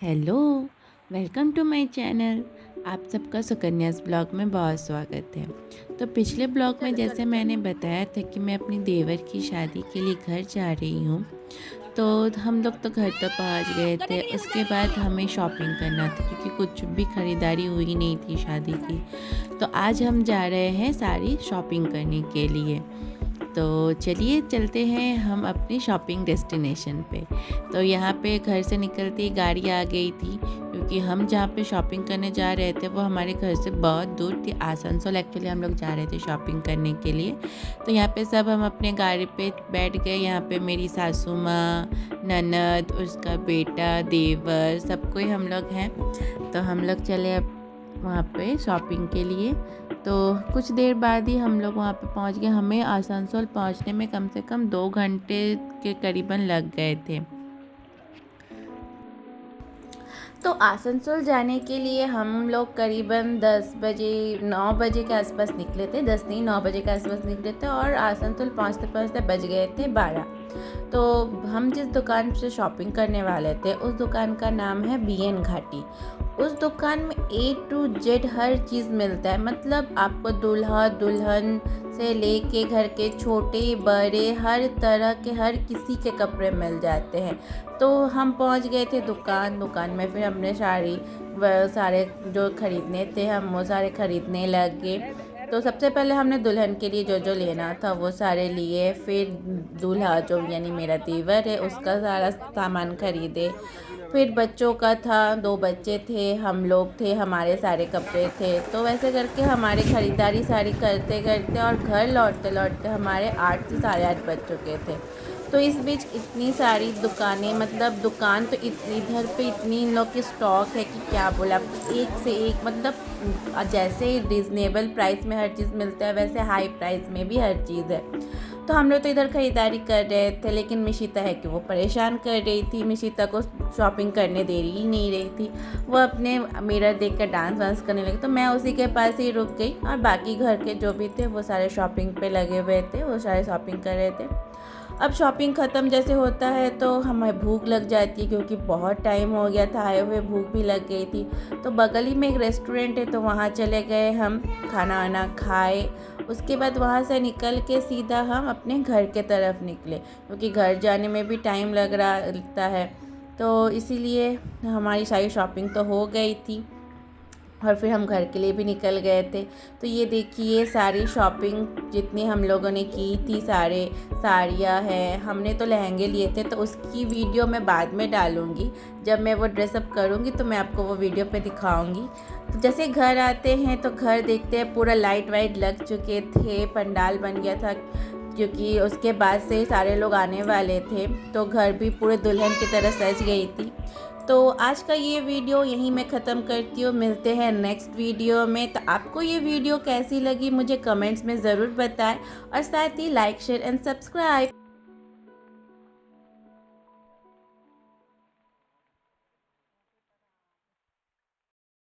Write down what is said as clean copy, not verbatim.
Hello, welcome to my channel. आप सबका सुकन्यास blog में बहुत स्वागत है। तो पिछले ब्लॉग में जैसे मैंने बताया था कि मैं अपनी देवर की शादी के लिए घर जा रही हूँ, तो हम लोग तो घर तक पहुँच गए थे। उसके बाद हमें शॉपिंग करना था क्योंकि कुछ भी ख़रीदारी हुई नहीं थी शादी की। तो आज हम जा रहे हैं सारी शॉपिंग करने के लिए। तो चलिए चलते हैं हम अपनी शॉपिंग डेस्टिनेशन पे। तो यहाँ पे घर से निकलती ही गाड़ी आ गई थी क्योंकि हम जहाँ पे शॉपिंग करने जा रहे थे वो हमारे घर से बहुत दूर थी। आसनसोल एक्चुअली हम लोग जा रहे थे शॉपिंग करने के लिए। तो यहाँ पे सब हम अपने गाड़ी पे बैठ गए। यहाँ पे मेरी सासू माँ, ननद, उसका बेटा, देवर, सब कोई हम लोग हैं। तो हम लोग चले अब वहाँ पे शॉपिंग के लिए। तो कुछ देर बाद ही हम लोग वहाँ पे पहुँच गए। हमें आसनसोल पहुँचने में कम से कम 2 घंटे के करीबन लग गए थे। तो आसनसोल जाने के लिए हम लोग करीबन 10 बजे 9 बजे के आसपास निकले थे। 10 नहीं 9 बजे के आसपास निकले थे और आसनसोल पहुँचते पहुँचते बज गए थे 12। तो हम जिस दुकान से शॉपिंग करने वाले थे उस दुकान का नाम है BN घाटी। उस दुकान में A to Z हर चीज़ मिलता है। मतलब आपको दूल्हा दुल्हन से लेके घर के छोटे बड़े हर तरह के हर किसी के कपड़े मिल जाते हैं। तो हम पहुंच गए थे दुकान में। फिर हमने सारे जो ख़रीदने थे हम वो सारे ख़रीदने लग गए। तो सबसे पहले हमने दुल्हन के लिए जो जो लेना था वो सारे लिए। फिर दूल्हा जो यानी मेरा देवर है उसका सारा सामान ख़रीदे। फिर बच्चों का था, 2 बच्चे थे, हम लोग थे, हमारे सारे कपड़े थे। तो वैसे करके हमारे ख़रीदारी सारी करते करते और घर लौटते लौटते हमारे 8 से साढ़े 8 बज चुके थे। तो इस बीच इतनी सारी दुकानें, मतलब दुकान तो इतनी इधर पे इतनी इन लोग की स्टॉक है कि क्या बोला। एक से एक, मतलब जैसे रिजनेबल प्राइस में हर चीज़ मिलता है वैसे हाई प्राइस में भी हर चीज़ है। तो हम लोग तो इधर ख़रीदारी कर रहे थे, लेकिन मिशिता है कि वो परेशान कर रही थी। मिशिता को शॉपिंग करने दे ही नहीं रही थी। वो अपने मिरर देख कर डांस वांस करने लगी। तो मैं उसी के पास ही रुक गई और बाकी घर के जो भी थे वो सारे शॉपिंग पे लगे हुए थे, वो सारे शॉपिंग कर रहे थे। अब शॉपिंग ख़त्म जैसे होता है तो हमें भूख लग जाती है क्योंकि बहुत टाइम हो गया था आए हुए, भूख भी लग गई थी। तो बगल ही में एक रेस्टोरेंट है तो वहाँ चले गए हम, खाना वाना खाए। उसके बाद वहाँ से निकल के सीधा हम अपने घर के तरफ निकले क्योंकि घर जाने में भी टाइम लगता है। तो इसीलिए हमारी सारी शॉपिंग तो हो गई थी और फिर हम घर के लिए भी निकल गए थे। तो ये देखिए सारी शॉपिंग जितनी हम लोगों ने की थी, सारे साड़ियाँ हैं। हमने तो लहंगे लिए थे तो उसकी वीडियो मैं बाद में डालूँगी। जब मैं वो ड्रेसअप करूँगी तो मैं आपको वो वीडियो पे दिखाऊँगी। तो जैसे घर आते हैं तो घर देखते हैं पूरा लाइट वाइट लग चुके थे, पंडाल बन गया था क्योंकि उसके बाद से सारे लोग आने वाले थे। तो घर भी पूरे दुल्हन की तरह सज गई थी। तो आज का ये वीडियो यहीं मैं ख़त्म करती हूँ। मिलते हैं नेक्स्ट वीडियो में। तो आपको ये वीडियो कैसी लगी मुझे कमेंट्स में ज़रूर बताएं और साथ ही लाइक शेयर एंड सब्सक्राइब।